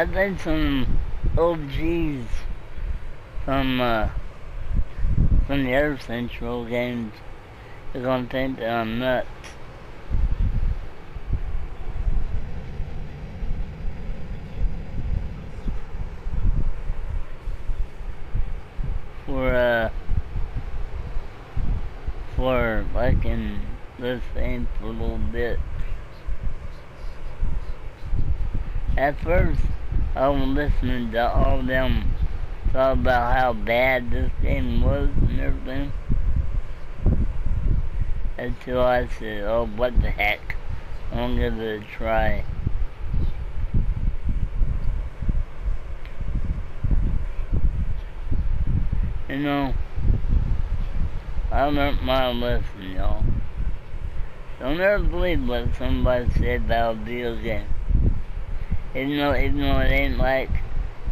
I think some OGs from the other Central games are gonna think that I'm nuts. For liking this thing for a little bit. At first, I was listening to all them talk about how bad this game was and everything. Until I said, oh, what the heck, I'm gonna give it a try. You know, I learned my lesson, y'all. Don't ever believe what somebody said about a video game. Even though it ain't like,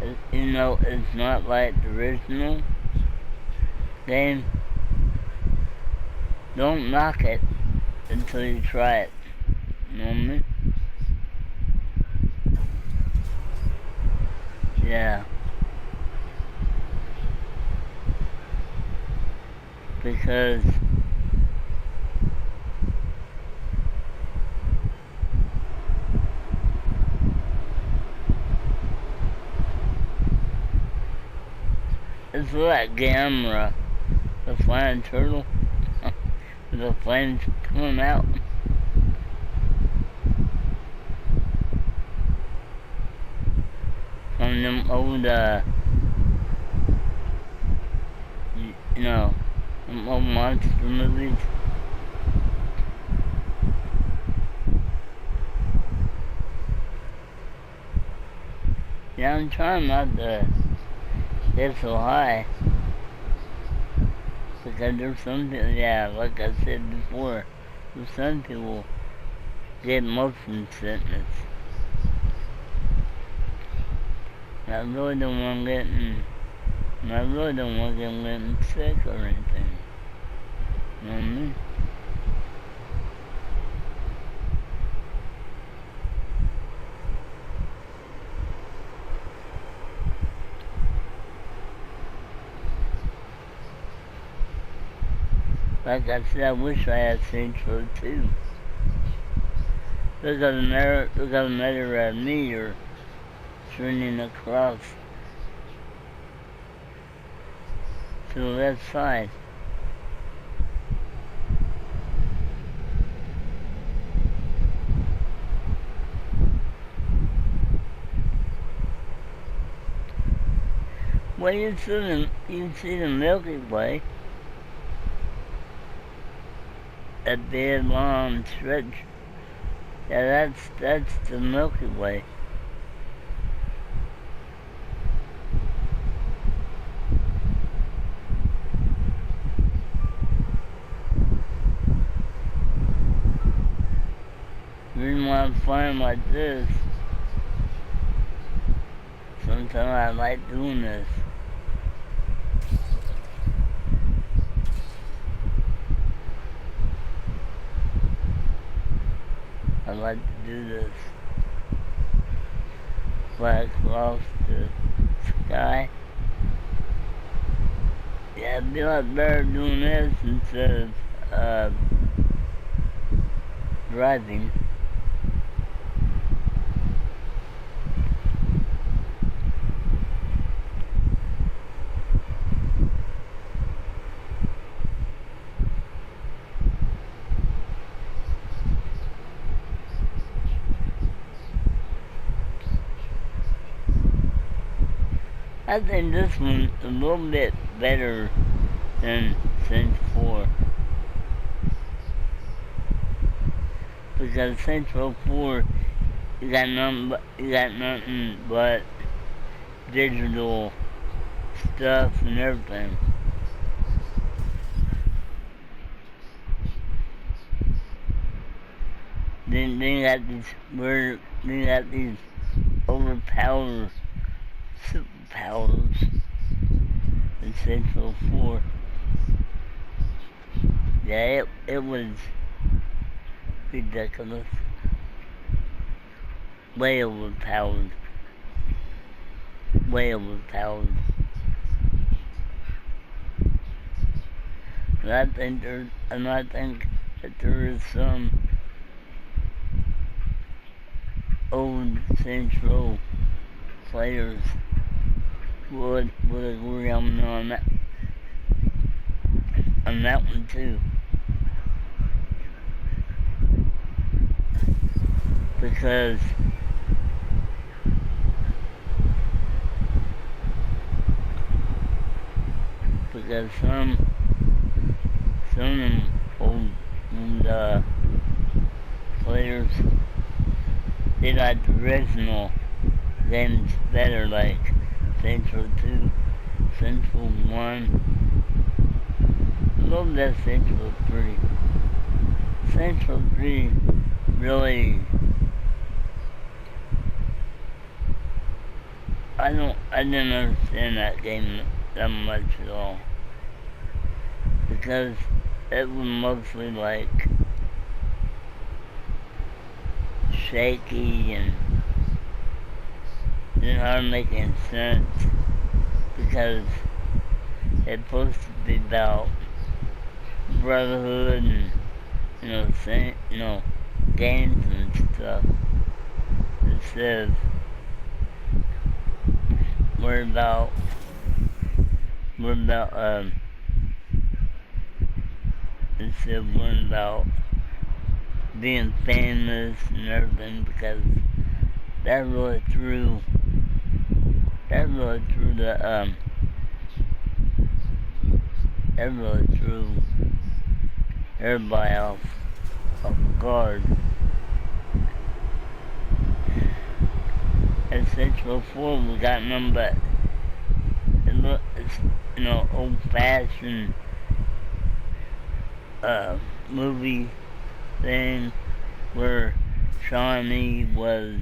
it's not like the original game, don't knock it until you try it. You know what I mean? Yeah. Because it's like Gamera, the flying turtle, with the flames coming out. From them old, them old monster movies. Yeah, I'm trying not to get so high. Because there's some people, yeah, like I said before, there's some people get motion sickness. I really don't want getting sick or anything. You know what I mean? Like I said, I wish I had Central too. Look at another meteor turning across to the left side. Well, you see the Milky Way. A big long stretch. Yeah, that's the Milky Way. The reason why I'm flying like this, sometimes I like doing this. I like to do this. Fly across the sky. Yeah, it'd be a lot better doing this instead of driving. I think this one's a little bit better than Central 4. Because Central 4, you got nothing but digital stuff and everything. Then you got these overpowered superpowers in Central 4. Yeah, it was ridiculous. Way overpowered. way overpowered. And I think that there is some old Central players would agree on that one too. Because some old players, they like the original games better, like Central 2, Central 1. I love that Central 3. Central 3 really, I didn't understand that game that much at all. Because it was mostly like shaky and didn't hardly make any sense, because it's supposed to be about brotherhood and games and stuff. Instead of worried about instead of worrying about being famous and everything, because that really threw everybody off guard. At Central 4 we got nothing but old-fashioned movie thing where Shaun D was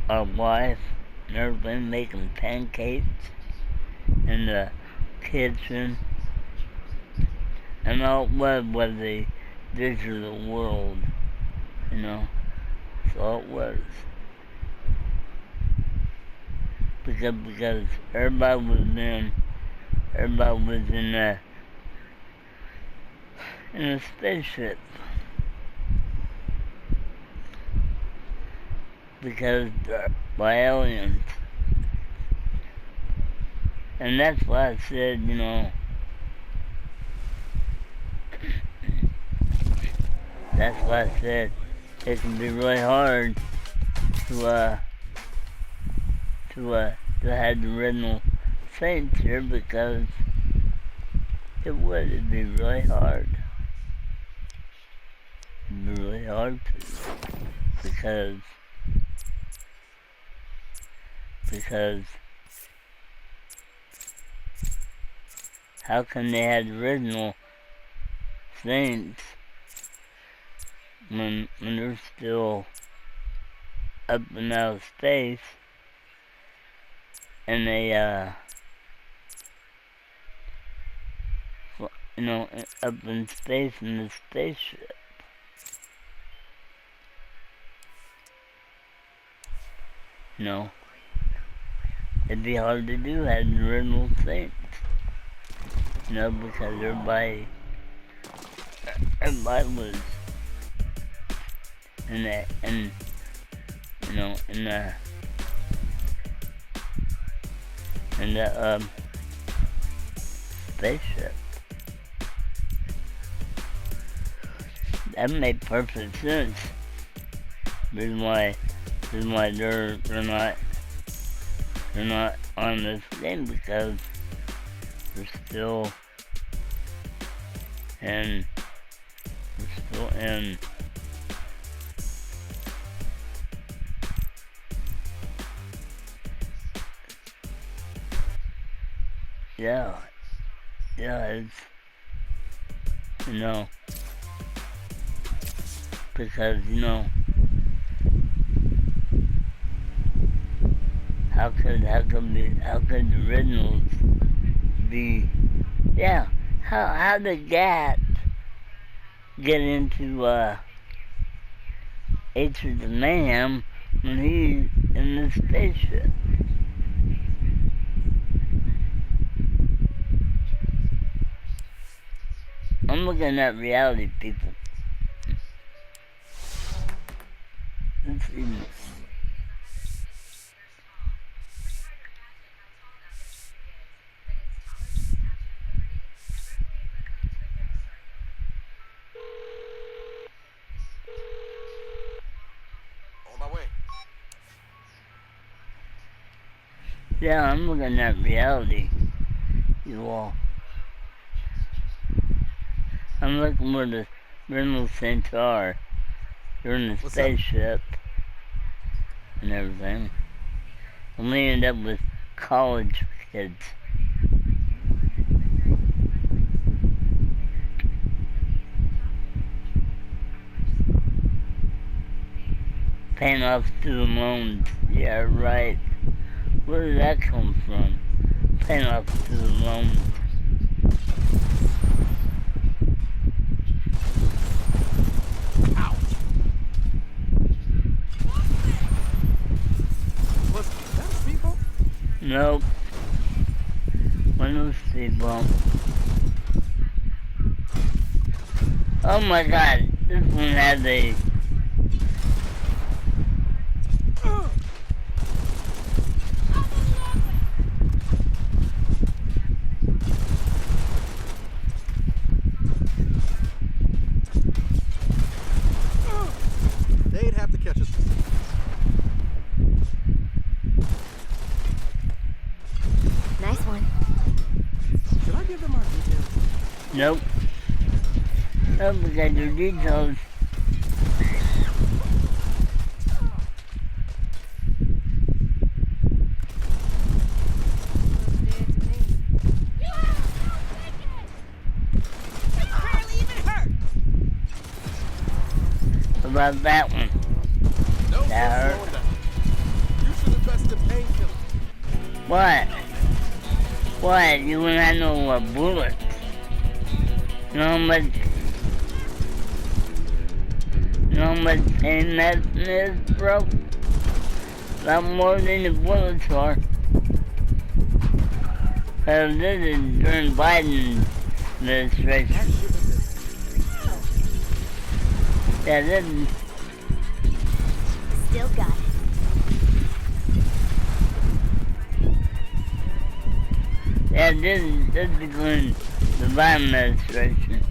our wife and everything, making pancakes in the kitchen, and all it was a digital world, That's all it was. Because everybody was in a spaceship. Because by aliens. And that's why I said, that's why I said it can be really hard to have the original Saints here, because it'd be really hard. It'd be really hard to, because how can they have the original Saints when they're still up in outer space, and they up in space in the spaceship? It'd be hard to do have the original Saints, because everybody was in that, in the spaceship. That made perfect sense. Reason why they're not on this game, because they're still in it's because how could the originals be? How did Gat get into Aces of Mayhem when he's in the spaceship. I'm looking at reality, people. Let's see. On my way. Yeah, I'm looking at reality, you all. I'm looking for the Brindle Centaur. They're in the spaceship and everything. And we end up with college kids. Paying off student loans. Yeah, right. Where did that come from? Paying off student loans. Nope. One of the speed bump. Oh my god, this one had a... They'd have to catch us. Nice one. Should I give them our details? Nope. Nope, we got your details. What about that one? No, That hurt. you should invest in painkillers. What? What? You wouldn't have no bullets. You know how much pain that is, bro? A lot more than the bullets are. Cause this is during Biden's administration. Yeah, this is... Still got it. Yeah, this is during the Biden administration.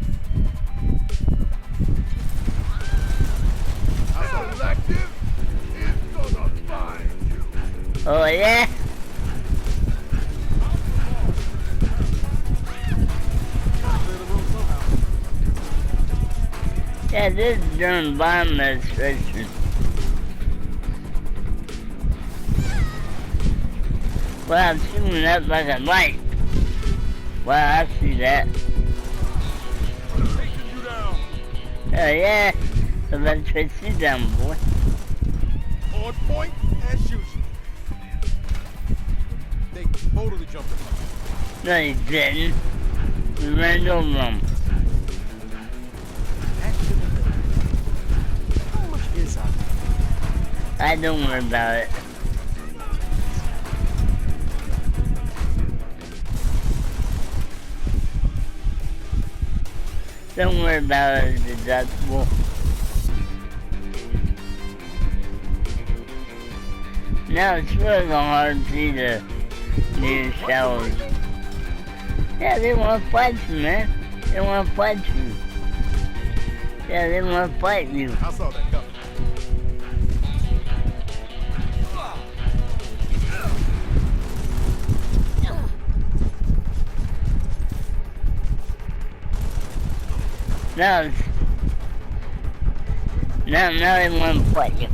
Selective is gonna find you. Oh yeah? Yeah, this is during Biden administration. Wow, I'm shooting up like a light. Wow, I see that. Taking you down. Oh yeah, so let's chase you down, boy. On point and shoot you. They totally jumped the No, he didn't. We ran over him. How much is out there? I don't worry about it. Don't worry about it, deductible. Now it's really hard to see the new showers. Yeah, they want to fight you, man. They want to fight you. Yeah, they want to fight you. I saw that coming. Now they want to fight you.